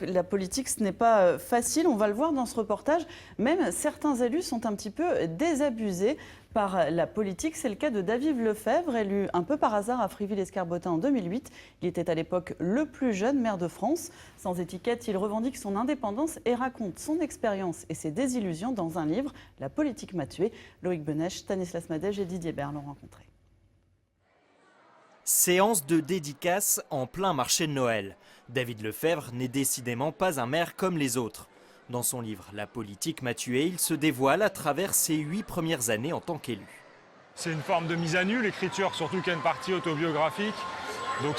La politique, ce n'est pas facile, on va le voir dans ce reportage. Même certains élus sont un petit peu désabusés par la politique. C'est le cas de David Lefebvre, élu un peu par hasard à Friville-Escarbotin en 2008. Il était à l'époque le plus jeune maire de France. Sans étiquette, il revendique son indépendance et raconte son expérience et ses désillusions dans un livre, La politique m'a tué. Loïc Benech, Stanislas Madej et Didier Bern l'ont rencontré. Séance de dédicace en plein marché de Noël. David Lefebvre n'est décidément pas un maire comme les autres. Dans son livre « La politique m'a tué », il se dévoile à travers ses 8 premières années en tant qu'élu. C'est une forme de mise à nu, l'écriture, surtout qu'il y a une partie autobiographique. Donc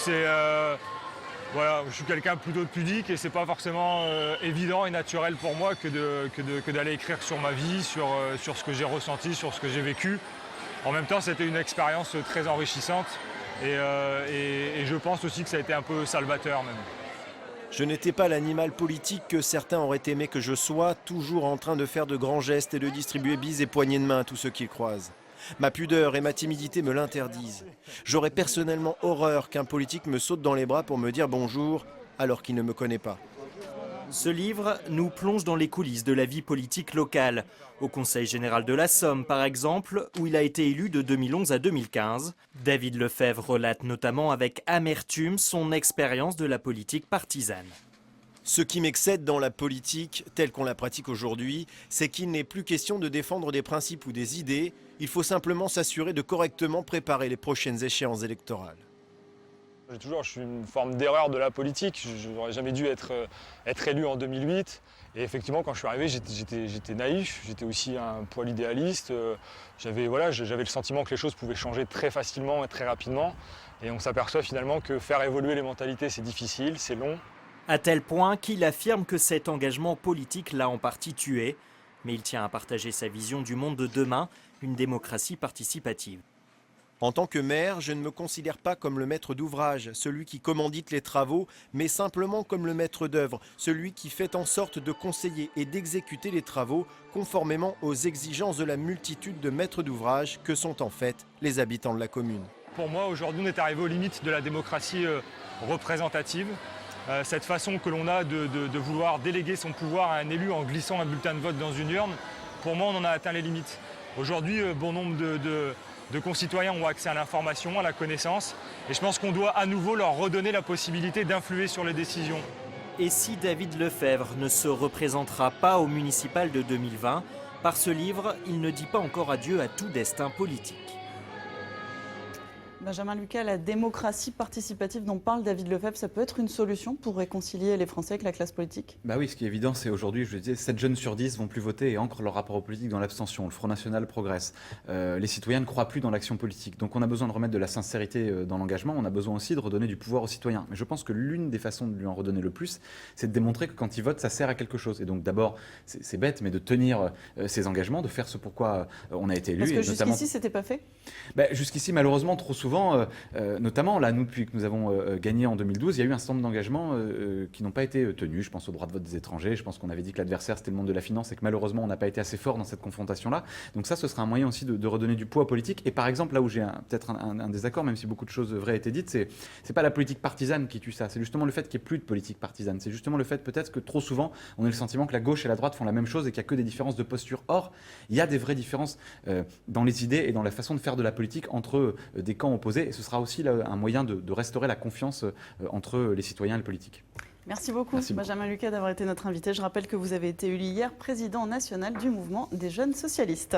voilà, je suis quelqu'un plutôt de pudique et c'est pas forcément évident et naturel pour moi que d'aller écrire sur ma vie, sur ce que j'ai ressenti, sur ce que j'ai vécu. En même temps, c'était une expérience très enrichissante. Et je pense aussi que ça a été un peu salvateur même. Je n'étais pas l'animal politique que certains auraient aimé que je sois, toujours en train de faire de grands gestes et de distribuer bises et poignées de main à tous ceux qu'ils croisent. Ma pudeur et ma timidité me l'interdisent. J'aurais personnellement horreur qu'un politique me saute dans les bras pour me dire bonjour alors qu'il ne me connaît pas. Ce livre nous plonge dans les coulisses de la vie politique locale. Au Conseil général de la Somme, par exemple, où il a été élu de 2011 à 2015, David Lefebvre relate notamment avec amertume son expérience de la politique partisane. Ce qui m'excède dans la politique, telle qu'on la pratique aujourd'hui, c'est qu'il n'est plus question de défendre des principes ou des idées. Il faut simplement s'assurer de correctement préparer les prochaines échéances électorales. Je suis une forme d'erreur de la politique. Je n'aurais jamais dû être élu en 2008. Et effectivement, quand je suis arrivé, j'étais naïf, j'étais aussi un poil idéaliste. J'avais le sentiment que les choses pouvaient changer très facilement et très rapidement. Et on s'aperçoit finalement que faire évoluer les mentalités, c'est difficile, c'est long. À tel point qu'il affirme que cet engagement politique l'a en partie tué. Mais il tient à partager sa vision du monde de demain, une démocratie participative. En tant que maire, je ne me considère pas comme le maître d'ouvrage, celui qui commandite les travaux, mais simplement comme le maître d'œuvre, celui qui fait en sorte de conseiller et d'exécuter les travaux conformément aux exigences de la multitude de maîtres d'ouvrage que sont en fait les habitants de la commune. Pour moi, aujourd'hui, on est arrivé aux limites de la démocratie représentative. Cette façon que l'on a de vouloir déléguer son pouvoir à un élu en glissant un bulletin de vote dans une urne, pour moi, on en a atteint les limites. Aujourd'hui, bon nombre de concitoyens ont accès à l'information, à la connaissance, et je pense qu'on doit à nouveau leur redonner la possibilité d'influer sur les décisions. Et si David Lefebvre ne se représentera pas au municipal de 2020, par ce livre, il ne dit pas encore adieu à tout destin politique. Benjamin Lucas, la démocratie participative dont parle David Lefebvre, ça peut être une solution pour réconcilier les Français avec la classe politique ? Bah oui, ce qui est évident, c'est aujourd'hui, je le disais, 7 jeunes sur 10 vont plus voter et ancrent leur rapport aux politiques dans l'abstention. Le Front National progresse. Les citoyens ne croient plus dans l'action politique. Donc on a besoin de remettre de la sincérité dans l'engagement. On a besoin aussi de redonner du pouvoir aux citoyens. Mais je pense que l'une des façons de lui en redonner le plus, c'est de démontrer que quand ils votent, ça sert à quelque chose. Et donc d'abord, c'est bête, mais de tenir ses engagements, de faire ce pourquoi on a été élu. Parce que et notamment... jusqu'ici, c'était pas fait ? Jusqu'ici, malheureusement, trop souvent, notamment là, nous, depuis que nous avons gagné en 2012, il y a eu un certain nombre d'engagements qui n'ont pas été tenus. Je pense au droit de vote des étrangers, je pense qu'on avait dit que l'adversaire c'était le monde de la finance et que malheureusement on n'a pas été assez fort dans cette confrontation-là. Donc ça, ce sera un moyen aussi de redonner du poids aux politiques. Et par exemple, là où j'ai peut-être un désaccord, même si beaucoup de choses vraies étaient dites, c'est pas la politique partisane qui tue ça, c'est justement le fait qu'il n'y ait plus de politique partisane. C'est justement le fait peut-être que trop souvent on a le sentiment que la gauche et la droite font la même chose et qu'il n'y a que des différences de posture. Or, il y a des vraies différences dans les idées et dans la façon de faire de la politique entre des camps opposés. Et ce sera aussi là, un moyen de restaurer la confiance entre les citoyens et les politiques. Merci beaucoup, Benjamin Lucas, d'avoir été notre invité. Je rappelle que vous avez été élu hier président national du mouvement des jeunes socialistes.